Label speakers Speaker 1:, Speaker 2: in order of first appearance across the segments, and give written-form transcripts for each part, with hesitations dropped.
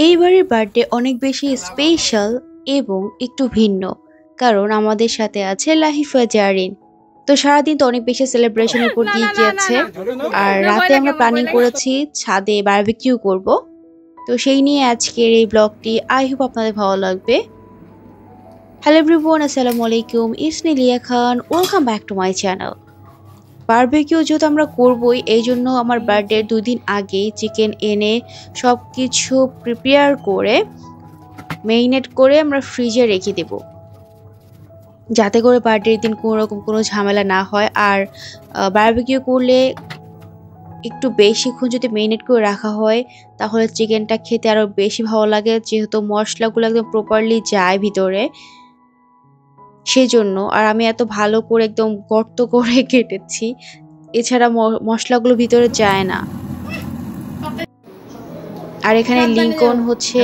Speaker 1: এইবারের বার্থডে অনেক বেশি স্পেশাল এবং একটু ভিন্ন। কারণ আমাদের সাথে আছে লাহিফা জারিন। তো সারাদিন তো অনেক বেশি সেলিব্রেশনের উপর
Speaker 2: না
Speaker 1: দিয়ে
Speaker 2: না না না
Speaker 1: গিয়েছে।
Speaker 2: না
Speaker 1: আর
Speaker 2: না ভয়
Speaker 1: রাতে
Speaker 2: লাগে
Speaker 1: আমরা
Speaker 2: আমার
Speaker 1: প্ল্যানিং
Speaker 2: ভয় লাগে
Speaker 1: করেছি ছাদে বারবিকিউ করব। তো সেই নিয়ে আজকের এই ব্লগটি আই হোপ আপনাদের ভালো লাগবে। হ্যালো এভরিওয়ান, আসসালামু আলাইকুম, it's me Liya Khan, welcome back to my channel. Barbecue যেহেতু আমরা করবই, এই জন্য আমার বার্থডে 2 দিন আগেই চিকেন এনে সবকিছু প্রিপেয়ার করে মেরিনেট করে আমরা ফ্রিজে রেখে দেব, যাতে করে বার্থডের দিন কোনো রকম কোনো ঝামেলা না হয়। আর বারবিকিউ করলে একটু বেশিক্ষণ যদি মেরিনেট করে রাখা হয় তাহলে চিকেনটা খেতে আরো বেশি ভালো লাগে, যেহেতু মশলাগুলো একদম প্রপারলি যায় ভিতরে, সেজন্য। আর আমি এত ভালো করে একদম গর্ত করে কেটেছি, এছাড়া মশলাগুলো ভিতরে যায় না। আর এখানে
Speaker 2: সাবধানে
Speaker 1: লিংকন
Speaker 2: যাও।
Speaker 1: হচ্ছে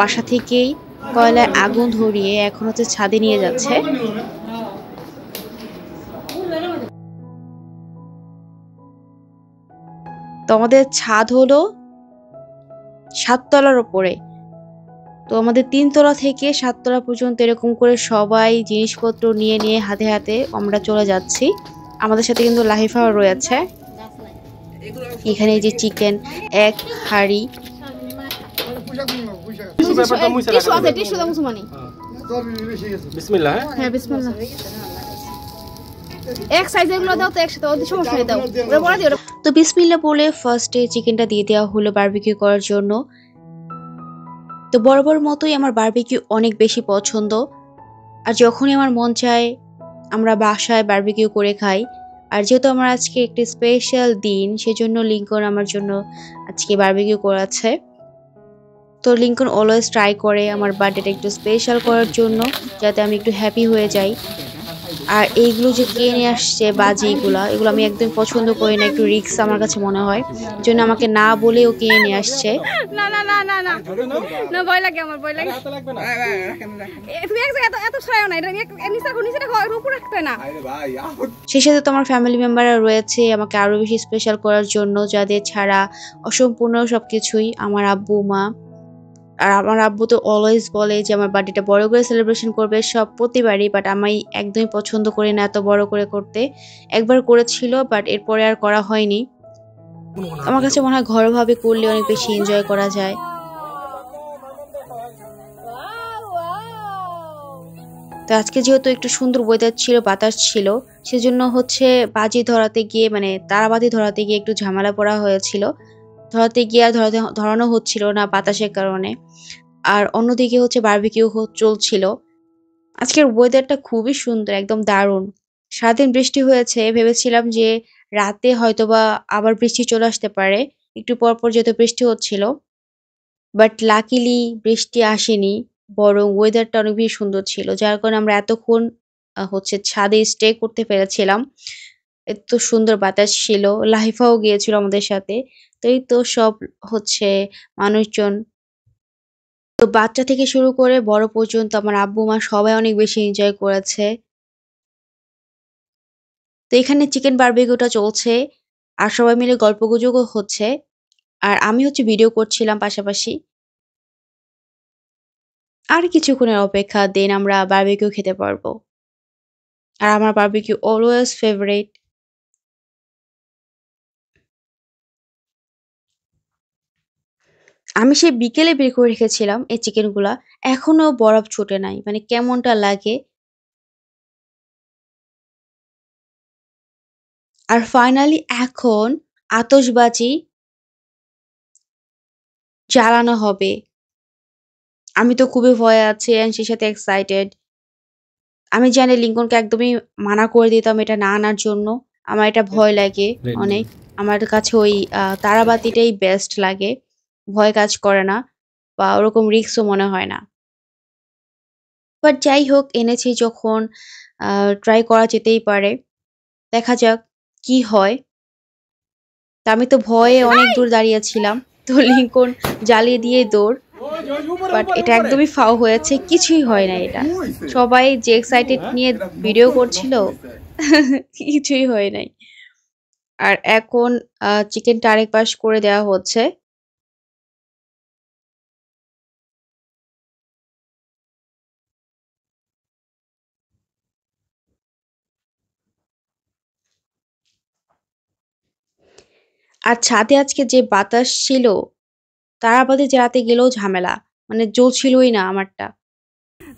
Speaker 1: বাসা থেকেই কয়লায় আগুন ধরিয়ে এখন হচ্ছে ছাদে নিয়ে যাচ্ছে। তো আমাদের ছাদ হলো 7 তলার উপরে। তো আমাদের 3 তলা থেকে 7 তলা পর্যন্ত এরকম করে সবাই জিনিসপত্র নিয়ে নিয়ে হাতে হাতে আমরা চলে যাচ্ছি। আমাদের সাথে কিন্তু লাহিফাও রয়েছে। এখানে এই যে চিকেন, এক হাঁড়ি।
Speaker 2: টিস্যু আছে, টিস্যু দাও মুসলমানি।
Speaker 3: বিসমিল্লাহ।
Speaker 2: হ্যাঁ বিসমিল্লাহ। এক সাইজের গুলো দাও তো একসাথে, ওদের সমস্যা নেই, দাও ওরা বড় দিও।
Speaker 1: তো বিসমিল্লাহ বলে ফার্স্টে চিকেনটা দিয়ে দেওয়া হলো বারবিকিউ করার জন্য। তো বরাবর মতোই আমার বারবিকিউ অনেক বেশি পছন্দ। আর যখনই আমার মন চায় আমরা বাসায় বারবিকিউ করে খাই। আর যেহেতু আমার আজকে একটি স্পেশাল দিন, সেজন্য লিংকন আমার জন্য আজকে বারবিকিউ করাচ্ছে। তো লিংকন অলওয়েজ ট্রাই করে আমার বার্থডেটা একটু স্পেশাল করার জন্য, যাতে আমি একটু হ্যাপি হয়ে যাই। আর এইগুলো যে কিনে আসছে বাজি, এগুলো আমি একদম পছন্দ করি না, একটু রিস্ক আমার কাছে মনে হয়, এই জন্য আমাকে না বলে ও কিনে নিয়ে আসছে।
Speaker 2: না না না না না না, ভয় লাগে আমার, ভয় লাগে। তুমি এক জায়গায় এত ছড়াও না, এটা নিচে রাখো, নিচে রাখো, এর উপর রাখতে না।
Speaker 1: সেই সাথে তো আমার ফ্যামিলি মেম্বাররা রয়েছে আমাকে আরো বেশি স্পেশাল করার জন্য, যাদের ছাড়া অসম্পূর্ণ সবকিছুই। আমার আব্বু মা। আর আমার আব্বু তো অলওয়েজ বলে যে আমার বার্থডেটা বড় করে সেলিব্রেশন করবে সব প্রতিবারই, বাট আমি একদমই পছন্দ করি না এত বড় করে করতে। একবার করেছিল, বাট এরপরে আর করা হয়নি। আমার কাছে মনে হয় ঘরোয়াভাবে করলে অনেক বেশি এনজয় করা যায়। তো আজকে যেহেতু একটু সুন্দর ওয়েদার ছিল, বাতাস ছিল, সেজন্য হচ্ছে বাজি ধরাতে গিয়ে, মানে তারাবাতি ধরাতে গিয়ে একটু ঝামেলা পড়া হয়েছিল। ধরাতে গিয়ে আর ধরানো হচ্ছিল না বাতাসের কারণে। আর অন্যদিকে হচ্ছে বারবিকিউ চলছিল। আজকের ওয়েদারটা খুবই সুন্দর, একদম দারুণ। সারাদিন বৃষ্টি হয়েছে, ভেবেছিলাম যে রাতে হয়তোবা আবার বৃষ্টি চলে আসতে পারে, একটু পর পর যেহেতু বৃষ্টি হচ্ছিল। বাট লাকিলি বৃষ্টি আসেনি, বরং ওয়েদারটা অনেক বেশি সুন্দর ছিল, যার কারণে আমরা এতক্ষণ হচ্ছে ছাদে স্টে করতে পেরেছিলাম। এত সুন্দর বাতাস ছিল, লাইফাও গিয়েছিল আমাদের সাথে। তো এই তো সব হচ্ছে মানুষজন, তো বাচ্চা থেকে শুরু করে বড় পর্যন্ত আমার আব্বু মা সবাই অনেক বেশি এনজয় করেছে। তো এখানে চিকেন বারবিকিউটা চলছে আর সবাই মিলে গল্পগুজবও হচ্ছে। আর আমি হচ্ছে ভিডিও করছিলাম পাশাপাশি। আর কিছুক্ষণের অপেক্ষা, দেন আমরা বারবিকিউ খেতে পারবো। আর আমার বারবিকিউ অলওয়েজ ফেভারিট। আমি সেই বিকেলে বের করে রেখেছিলাম এই চিকেনগুলা, এখনো বরফ ছুটে নাই, মানে কেমনটা লাগে। আর ফাইনালি এখন আতশবাজি জ্বালানো হবে। আমি তো খুবই ভয়ে আছি এন্ড সেই সাথে এক্সাইটেড। আমি জানি লিংকনকে একদমই মানা করে দিতাম এটা না আনার জন্য। আমার এটা ভয় লাগে অনেক। আমার কাছে ওই তারাবাতিটাই বেস্ট লাগে। ভয় কাজ করে না বা ওরকম রিস্কও মনে হয় না। বাট যাই হোক, এনেছি যখন ট্রাই করা যেতেই পারে। দেখা যাক কি হয়। তা আমি তো ভয়ে অনেক দূর দাঁড়িয়েছিলাম। তো লিংকন জ্বালিয়ে দিয়ে দৌড়। বাট এটা একদমই ফাও হয়েছে, কিছুই হয় না এটা। সবাই যে এক্সাইটেড নিয়ে ভিডিও করছিল, কিছুই হয় নাই। আর এখন চিকেনটা আরেক পাশ করে দেওয়া হচ্ছে। আর ছাদে আজকে যে বাতাস ছিল, তারাবাতি জ্বালাতে গেলেও ঝামেলা, মানে জ্বলছিলই না আমারটা।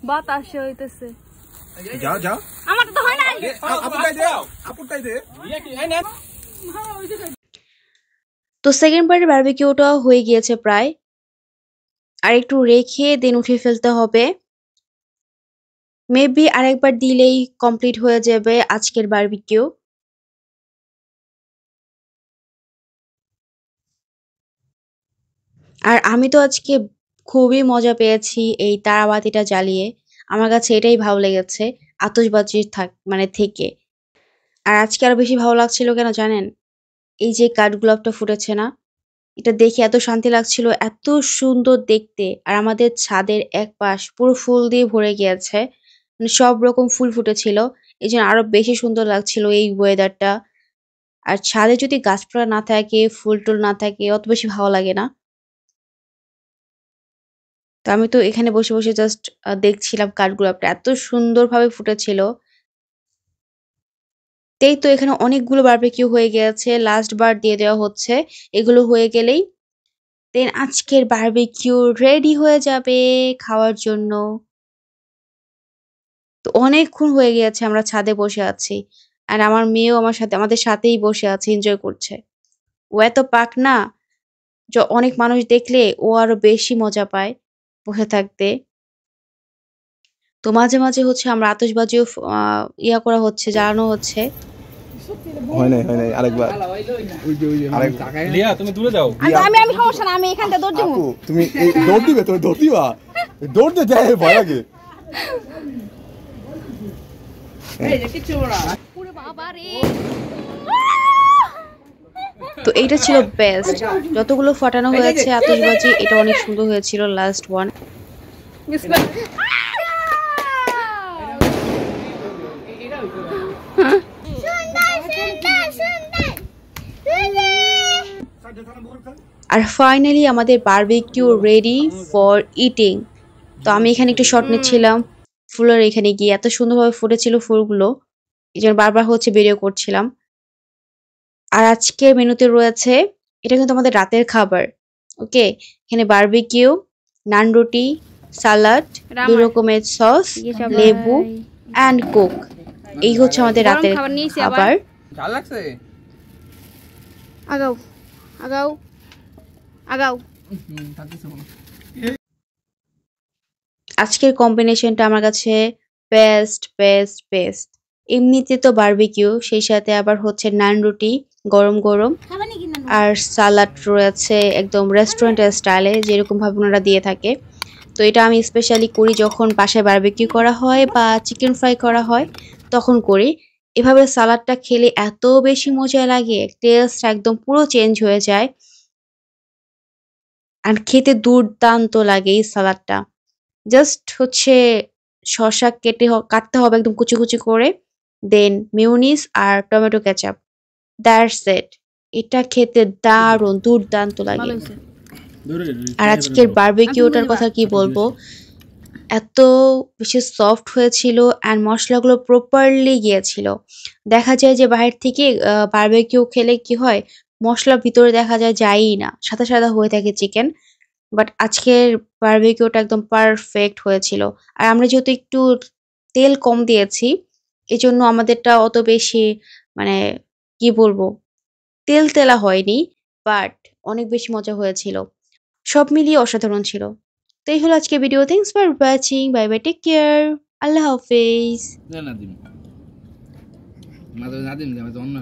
Speaker 2: বাতাস হইতেছে।
Speaker 3: যাও যাও,
Speaker 2: আমার তো হয় না।
Speaker 3: আপুটাই দে।
Speaker 1: তো সেকেন্ড পার্টের বারবিকিউটা হয়ে গিয়েছে প্রায়, আর একটু রেখে দেন উঠে ফেলতে হবে। মেবি আরেকবার দিলেই কমপ্লিট হয়ে যাবে আজকের বারবিকিউ। আর আমি তো আজকে খুবই মজা পেয়েছি এই তারাবাতিটা জ্বালিয়ে। আমার কাছে এটাই ভালো লেগেছে আতশবাজির মানে থেকে। আর আজকে আরো বেশি ভালো লাগছিল কেন জানেন? এই যে কাঠগোলাপটা ফুটেছে না, এটা দেখে এত শান্তি লাগছিল, এত সুন্দর দেখতে। আর আমাদের ছাদের এক পাশ পুরো ফুল দিয়ে ভরে গিয়েছে, মানে সব রকম ফুল ফুটেছিল, এই জন্য আরো বেশি সুন্দর লাগছিল এই ওয়েদারটা। আর ছাদে যদি গাছপালা না থাকে, ফুল টুল না থাকে, অত বেশি ভালো লাগে না। তো আমি তো এখানে বসে বসে জাস্ট দেখছিলাম কাঠগোলাপটা এত সুন্দরভাবে ফুটেছিল। এই তো এখানে অনেকগুলো বারবিকিউ হয়ে গেছে, লাস্ট বার দিয়ে দেওয়া হচ্ছে। এগুলো হয়ে গেলেই দেন আজকের বারবিকিউ রেডি হয়ে যাবে খাওয়ার জন্য। তো অনেকক্ষণ হয়ে গিয়েছে আমরা ছাদে বসে আছি, আর আমার মেয়েও আমাদের সাথেই বসে আছে, এনজয় করছে। ও এত পাকনা, অনেক মানুষ দেখলে ও আরো বেশি মজা পায় বসে থাকতে। তো মাঝে মাঝে হচ্ছে আমরা আতশবাজিও ইয়া করা হচ্ছে, জ্বালানো হচ্ছে।
Speaker 3: হয় নাই আরেকবার। লিয়া তুমি দূরে যাও।
Speaker 2: আমি সমস্যা না, আমি এখানটা দৌড় দিব।
Speaker 3: আপু তুমি দৌড় দিবে, তুমি দৌড় দিবা, দৌড় দিয়ে যায় ভয় লাগে।
Speaker 1: তো এইটা ছিল বেস্ট, যতগুলো ফাটানো হয়েছে আতশবাজি, এটা অনেক সুন্দর হয়েছিল লাস্ট ওয়ান। আর ফাইনালি আমাদের বারবিকিউ রেডি ফর ইটিং। তো আমি এখানে একটু শট নিচ্ছিলাম ফুলের এখানে গিয়ে, এত সুন্দরভাবে ফুটেছিল ফুলগুলো, এই জন্য বারবার হচ্ছে ভিডিও করছিলাম। আর আজকে মেনুতে রয়েছে, এটা কিন্তু আমাদের রাতের খাবার। ওকে, এখানে বারবিকিউ, নান রুটি, সালাড, 2 রকমের সস, লেবু অ্যান্ড কোক। এই হচ্ছে আমাদের রাতের খাবার।
Speaker 4: ঝাল লাগছে?
Speaker 2: আগাও আগাও আগাও।
Speaker 1: আজকের কম্বিনেশনটা আমার কাছে বেস্ট বেস্ট বেস্ট। এমনিতে তো বারবিকিউ, সেই সাথে আবার হচ্ছে নান রুটি গরম গরম, আর সালাড রয়েছে একদম রেস্টুরেন্টের স্টাইলে যেরকম ভাবে ওনারা দিয়ে থাকে। তো এটা আমি স্পেশালি করি যখন বাসায় বারবিকিউ করা হয় বা চিকেন ফ্রাই করা হয়, তখন করি। এভাবে সালাডটা খেলে এত বেশি মজা লাগে, টেস্ট একদম পুরো চেঞ্জ হয়ে যায়। আর খেতে দুর্দান্ত লাগে এই সালাডটা। জাস্ট হচ্ছে শসা কাটতে হবে একদম কুচি কুচি করে, দেন মিউনিস আর টমেটো কেচাপ, দ্যাটস ইট। এটা খেতে দারুণ দুর্দান্ত লাগে। আর আজকের বারবিকিউটার কথা কি বলবো, এত বেশি সফট হয়েছিল অ্যান্ড মশলাগুলো প্রপারলি গিয়েছিল। দেখা যায় যে বাইরে থেকে বারবিকিউ খেলে কি হয়, মশলা ভিতরে দেখা যায় যায়ই না, সাদা সাদা হয়ে থাকে চিকেন। বাট আজকের বারবিকিউটা একদম পারফেক্ট হয়েছিল। আর আমরা যেহেতু একটু তেল কম দিয়েছি, এজন্য আমাদেরটা অত বেশি, মানে কি বলবো, তেল তেলা হয়নি, বাট অনেক বেশি মজা হয়েছিল। সব মিলিয়ে অসাধারণ ছিল। তো এই হলো আজকে video. Thanks for watching, bye bye, take care, Allah হাফেজ।
Speaker 4: নাদিম, মাঝে নাদিম, অন্য